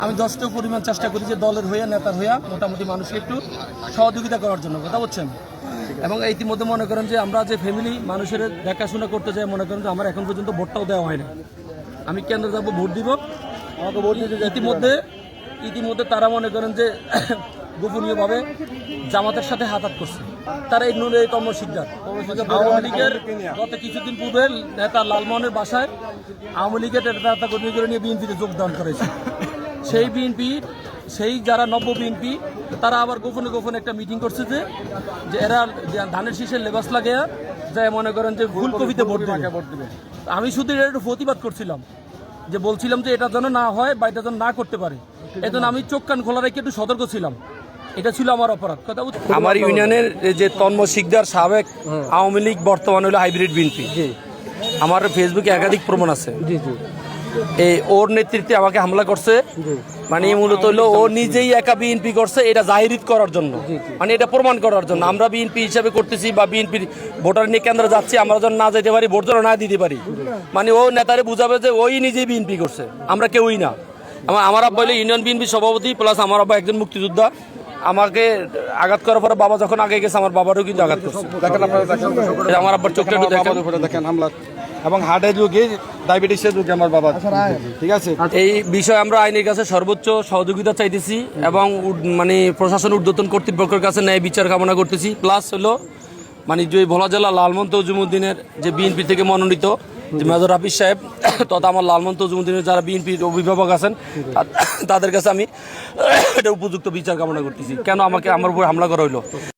আমি যথেষ্ট পরিমাণ চেষ্টা করি যে দলের হইয়া নেতার হইয়া মোটামুটি মানুষকে একটু সহযোগিতা করার জন্য, কথা বলছেন। এবং ইতিমধ্যে মনে করেন যে আমরা যে ফ্যামিলি মানুষের দেখাশোনা করতে যাই, মনে করেন যে আমার এখন পর্যন্ত ভোটটাও দেওয়া হয় না। আমি কেন্দ্রে যাবো, ভোট দিব, আমাকে ভোট দিতে ইতিমধ্যে তারা মনে করেন যে গোপনীয়ভাবে জামাতের সাথে হাতাত করছে। তারা এই তন্ময় শিকদার আওয়ামী লীগের গত কিছুদিন পূর্বে নেতা লালমোহনের বাসায় আওয়ামী লীগের নেতা কর্মী করে নিয়ে বিএনপিতে যোগদান করেছে। সেই বিএনপি, সেই যারা নব্য বিএনপি, তারা আবার গোপনে গোপনে একটা মিটিং করছে যে এরা ধানের শীষের লেবাস লাগিয়ে যায়, মনে করেন যে ফুলকপিতে ভোট দেবে। আমি শুধু এটা একটু প্রতিবাদ করছিলাম, যে বলছিলাম যে এটা যেন না হয় বা এটা যেন না করতে পারে। এজন্য আমি চোখ কান খোলা রেখে একটু সতর্ক ছিলাম। এটা ছিল আমার অপরাধ। কথা আমার ইউনিয়নের যে তন্ময় শিকদার সাবেক আওয়ামী লীগ, বর্তমানে হলো হাইব্রিড বিএনপি, আমার ফেসবুকে একাধিক প্রমাণ আছে। এই ওর নেতৃত্বে আমাকে হামলা করছে, মানে মূলত হলো ও নিজেই একা বিএনপি করছে, এটা জাহিরিত করার জন্য, মানে এটা প্রমাণ করার জন্য। আমরা বিএনপি হিসাবে করতেছি বা বিএনপির ভোটার নিয়ে কেন্দ্রে যাচ্ছি, আমরা যেন না যেতে পারি, ভোট যেন না দিতে পারি, মানে ও নেতারে বুঝাবে যে ওই নিজেই বিএনপি করছে, আমরা কেউই না। আমার আব্বা হলো ইউনিয়ন বিএনপি সভাপতি, প্লাস আমার আব্বা একজন মুক্তিযোদ্ধা। আমাকে আঘাত করার পরে বাবা যখন আগে গেছে, আমার বাবারও কিন্তু আঘাত করছে। আমার আব্বার চোখটা দেখেন হামলা, এবং হার্টের রোগী, ডায়াবেটিসের রোগী আমার বাবা, ঠিক আছে। এই বিষয়ে আমরা আইনের কাছে সর্বোচ্চ সহযোগিতা চাইতেছি এবং মানে প্রশাসন ঊর্ধ্বতন কর্তৃপক্ষের কাছে ন্যায় বিচার কামনা করতেছি। প্লাস হলো মানে যে ভোলা জেলা লালমোহন তজুমুদ্দিনের যে বিএনপি থেকে মনোনীত যে মেজর হাফিজ সাহেব তথা আমার লালমোহন তজুমুদ্দিনের যারা বিএনপির অভিভাবক আছেন, তাদের কাছে আমি এটা উপযুক্ত বিচার কামনা করতেছি। কেন আমাকে আমার উপর হামলা করা হইলো।